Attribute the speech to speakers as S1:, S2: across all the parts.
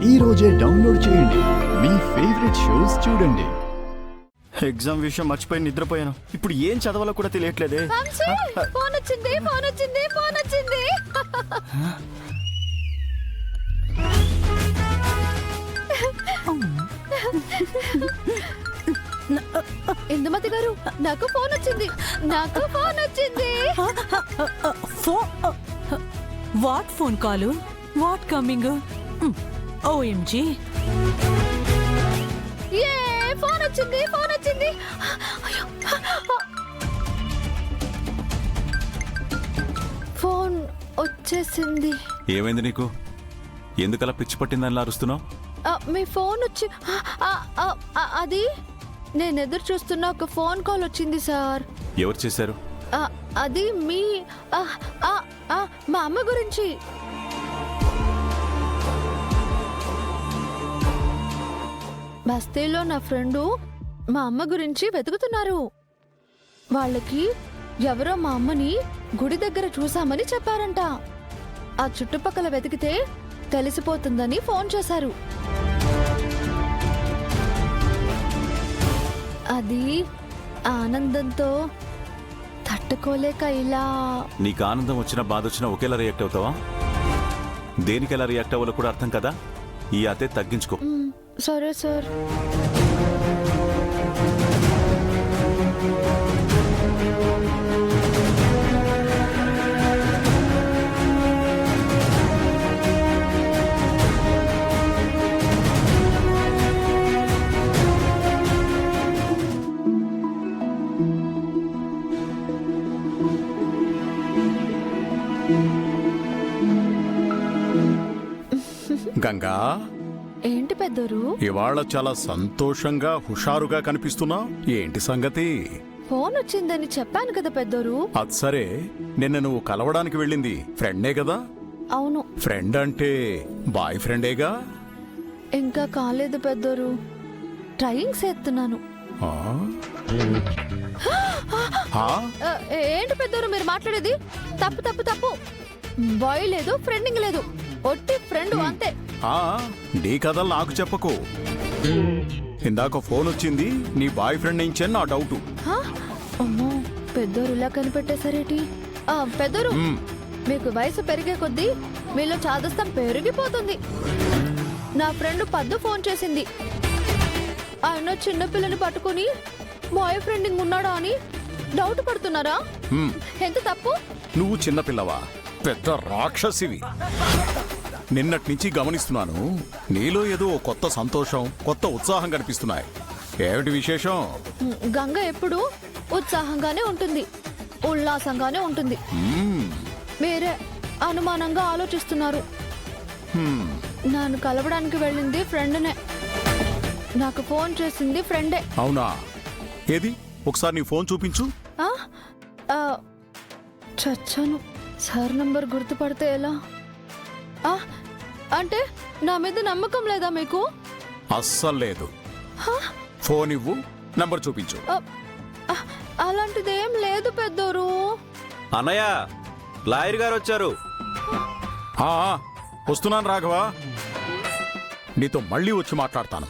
S1: ఈ రోజే డౌన్లోడ్ చేయండి. మీ ఫేవరెట్ షోస్ చూడండి.
S2: ఎగ్జామ్ విషయం మర్చిపోయి నిద్రపోయాను. ఇప్పుడు ఏం చదవాలో కూడా తెలియట్లేదే.
S3: ఫోన్ వచ్చింది. ఇందుమతి గారు, నాకు ఫోన్ వచ్చింది.
S4: What phone call? What coming? OMG,
S3: phone వచ్చింది. ఫోన్ వచ్చేసింది.
S5: ఏమైంది నీకు? ఎందుకలా పిచ్చి పట్టిందని అరుస్తున్నావు?
S3: మీ ఫోన్ వచ్చి అది నేను ఎదురు చూస్తున్న ఒక ఫోన్ కాల్ వచ్చింది సార్.
S5: ఎవరు చేశారు?
S3: అది మీ మా అమ్మ గురించి. బస్తీలో నా ఫ్రెండు మా అమ్మ గురించి వెతుకుతున్నారు. వాళ్ళకి ఎవరో మా అమ్మని గుడి దగ్గర చూసామని చెప్పారంట. ఆ చుట్టుపక్కల వెతికితే తెలిసిపోతుందని ఫోన్ చేశారు. అది ఆనందంతో తట్టుకోలేక ఇలా.
S5: నీకు ఆనందం వచ్చినా బాధ వచ్చినా ఒకేలా రియాక్ట్ అవుతావా? దేనికి ఎలా రియాక్ట్ అవ్వాలో కూడా అర్థం కదా. ఈ అతే తగ్గించుకో.
S3: సరే సార్.
S6: గంగా,
S3: ఏంటి పెద్దోరు?
S6: ఇవాళ చాలా సంతోషంగా హుషారుగా కనిపిస్తున్నా. ఏంటి సంగతి?
S3: ఫోన్ వచ్చిందని చెప్పాను కదా పెద్దోరు.
S6: అది సరే, నిన్న నువ్వు కలవడానికి వెళ్ళింది ఫ్రెండే కదా?
S3: అవును.
S6: ఫ్రెండ్ అంటే బాయ్ ఫ్రెండేగా?
S3: ఇంకా కాలేదు పెద్దోరు. ట్రయింగ్ చేస్తున్నాను.
S6: ఆ? ఆ?
S3: ఏంటి పెద్దోరు మీరు మాట్లాడేది? తప్పు. బాయ్ లేదు, ఫ్రెండింగ్ లేదు, ఒట్టి ఫ్రెండ్ అంతే.
S6: నీ కథలు నాకు చెప్పకు. ఇందాక ఫోన్ వచ్చింది, నీ బాయ్ ఫ్రెండ్ నుంచి నా డౌట్.
S3: అమ్మో, పెద్దోరు ఇలా కనిపెట్టేసరేటి? పెద్దోరు, మీకు వయసు పెరిగే కొద్దీ మీలో చాదస్తం పెరిగిపోతుంది. నా ఫ్రెండ్ పద్దు ఫోన్ చేసింది. ఆయన చిన్నపిల్లని పట్టుకుని బాయ్ ఫ్రెండింగ్ ఉన్నాడా అని డౌట్ పడుతున్నారా? ఎంత తప్పు.
S6: నువ్వు చిన్నపిల్లవా? పెద్ద రాక్షసివి. నిన్నటి నుంచి గమనిస్తున్నాను, నీలో ఏదో కొత్త సంతోషం, కొత్త ఉత్సాహం కనిపిస్తున్నాయి. ఏమిటి విశేషం?
S3: గంగ ఎప్పుడు ఉత్సాహంగానే ఉంటుంది, ఉల్లాసంగానే ఉంటుంది. మీరే అనుమానంగా ఆలోచిస్తున్నారు. నన్ను కలవడానికి వెళ్ళింది ఫ్రెండ్నే. నాకు ఫోన్ చేసింది ఫ్రెండే.
S6: అవునా? ఏది ఒకసారి నీ ఫోన్ చూపించు.
S3: చచ్చాను. సార్ నంబర్ గుర్తుపడితే ఎలా? అంటే నా మీద నమ్మకం లేదా మీకు?
S6: అస్సలు లేదు. ఫోన్ ఇవ్వు, నంబర్ చూపించు.
S3: అలాంటిదేం లేదు పెద్దోరు.
S5: అన్నయ్య, లాయర్ గారు వచ్చారు.
S6: వస్తున్నాను రాఘవా. నీతో మళ్ళీ వచ్చి మాట్లాడతాను.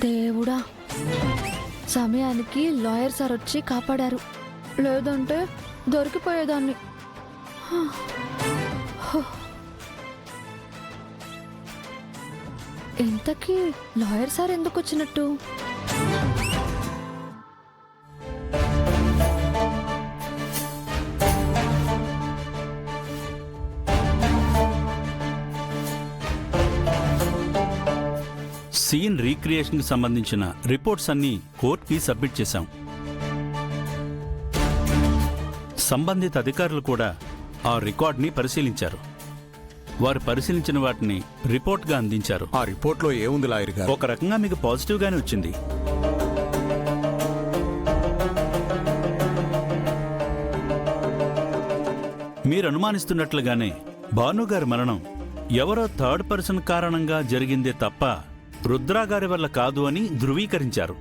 S3: దేవుడా, సమయానికి లాయర్ సార్ వచ్చి కాపాడారు. లేదంటే దొరికిపోయేదాన్ని. ఇంతకీ లాయర్ సార్ ఎందుకు వచ్చినట్టు?
S7: సీన్ రీక్రియేషన్ కి సంబంధించిన రిపోర్ట్స్ అన్ని కోర్టుకి సబ్మిట్ చేశాం. సంబంధిత అధికారులు కూడా ఆ రికార్డ్ని పరిశీలించారు. వారు పరిశీలించిన వాటిని రిపోర్ట్గా అందించారు.
S6: ఆ రిపోర్ట్లో ఏముంది లాయర్ గారు?
S7: ఒక రకంగా మీకు పాజిటివ్గానే వచ్చింది. మీరు అనుమానిస్తున్నట్లుగానే భానుగారి మరణం ఎవరో థర్డ్ పర్సన్ కారణంగా జరిగిందే తప్ప రుద్రాగారి వల్ల కాదు అని ధృవీకరించారు.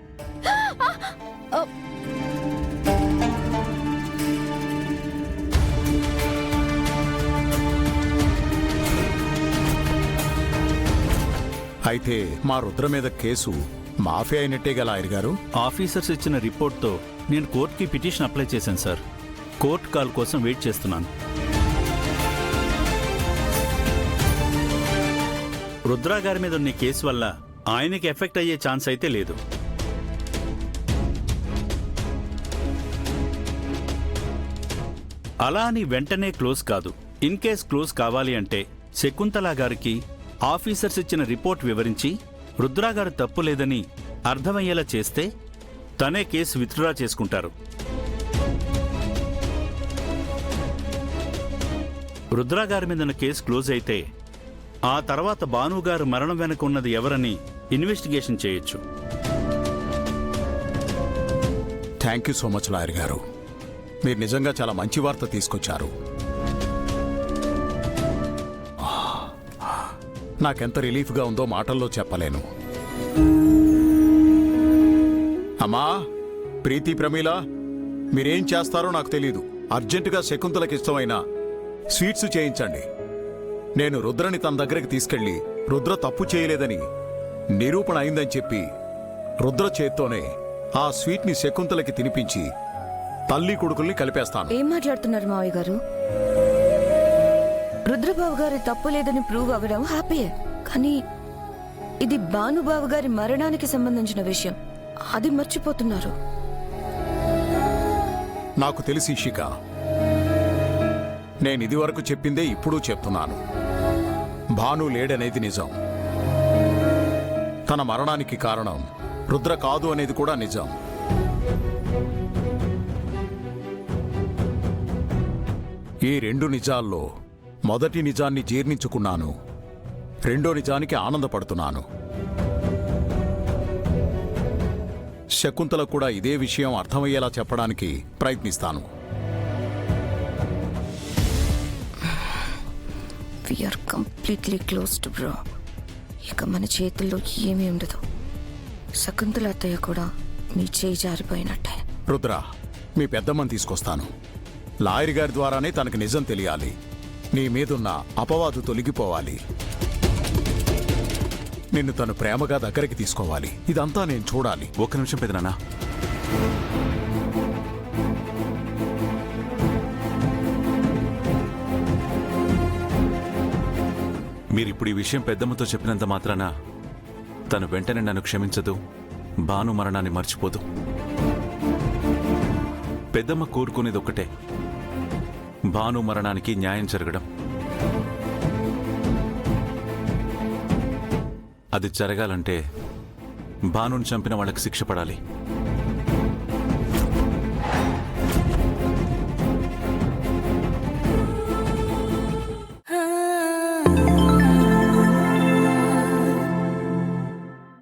S6: అయితే మా రుద్ర మీద కేసు మాఫీ అయినట్టే గల లాయర్ గారు.
S7: ఆఫీసర్స్ ఇచ్చిన రిపోర్ట్తో నేను కోర్టుకి పిటిషన్ అప్లై చేశాను సార్. కోర్టు కాల్ కోసం వెయిట్ చేస్తున్నాను. రుద్రా గారి మీద ఉన్న ఈ కేసు వల్ల ఆయనకి ఎఫెక్ట్ అయ్యే ఛాన్స్ అయితే లేదు. అలా అని వెంటనే క్లోజ్ కాదు. ఇన్ కేస్ క్లోజ్ కావాలి అంటే శకుంతల గారికి ఆఫీసర్స్ ఇచ్చిన రిపోర్ట్ వివరించి రుద్రా గారు తప్పు లేదని అర్థమయ్యేలా చేస్తే తనే కేసు విత్డ్రా చేసుకుంటారు. రుద్రా గారి మీద కేసు క్లోజ్ అయితే ఆ తర్వాత భానుగారు మరణం వెనుక ఉన్నది ఎవరని ఇన్వెస్టిగేషన్ చేయొచ్చు.
S6: Thank you so much lawyer గారు. మీరు నిజంగా చాలా మంచి వార్త తీసుకొచ్చారు. నాకెంత రిలీఫ్గా ఉందో మాటల్లో చెప్పలేను. అమ్మా, ప్రీతి, ప్రమీల, మీరేం చేస్తారో నాకు తెలీదు. అర్జెంటుగా శకుంతలకి ఇష్టమైన స్వీట్స్ చేయించండి. నేను రుద్రని తన దగ్గరికి తీసుకెళ్లి రుద్ర తప్పు చేయలేదని నిరూపణ అయిందని చెప్పి రుద్ర చేత్తోనే ఆ స్వీట్ని శకుంతలకి తినిపించి తల్లి కొడుకుల్ని కలిపేస్తాను.
S8: ఏం మాట్లాడుతున్నారు మావయ్య గారు? రుద్రబాబు గారి తప్పు లేదని ప్రూవ్ అవ్వడం హ్యాపీయే, కానీ ఇది భానుబాబు గారి మరణానికి సంబంధించిన విషయం. అది మర్చిపోతున్నారు.
S6: నాకు తెలిసి ఇషిక, నేను ఇదివరకు చెప్పిందే ఇప్పుడు చెప్తున్నాను. భాను లేడనేది నిజం. తన మరణానికి కారణం రుద్ర కాదు అనేది కూడా నిజం. ఈ రెండు నిజాల్లో మొదటి నిజాన్ని జీర్ణించుకున్నాను, రెండో నిజానికి ఆనందపడుతున్నాను. శకుంతల కూడా ఇదే విషయం అర్థమయ్యేలా చెప్పడానికి ప్రయత్నిస్తాను.
S8: We are completely closed bro. ఇక మన చేతుల్లో ఏమీ ఉండదు. శకుంతల అత్తయ్య కూడా మీ చేయి జారిపోయినట్టే.
S6: రుద్ర, మీ పెద్దమ్మని తీసుకొస్తాను. లాయర్ గారి ద్వారానే తనకు నిజం తెలియాలి. నీ మీదున్న అపవాదు తొలగిపోవాలి. నిన్ను తను ప్రేమగా దగ్గరికి తీసుకోవాలి. ఇదంతా నేను చూడాలి.
S5: ఒక్క నిమిషం పెదనాన్న. మీరిప్పుడు ఈ విషయం పెద్దమ్మతో చెప్పినంత మాత్రాన తను వెంటనే నన్ను క్షమించదు, భాను మరణాన్ని మర్చిపోదు. పెద్దమ్మ కోరుకునేది ఒక్కటే, భాను మరణానికి న్యాయం జరగడం. అది జరగాలంటే భానుని చంపిన వాళ్ళకి శిక్ష పడాలి.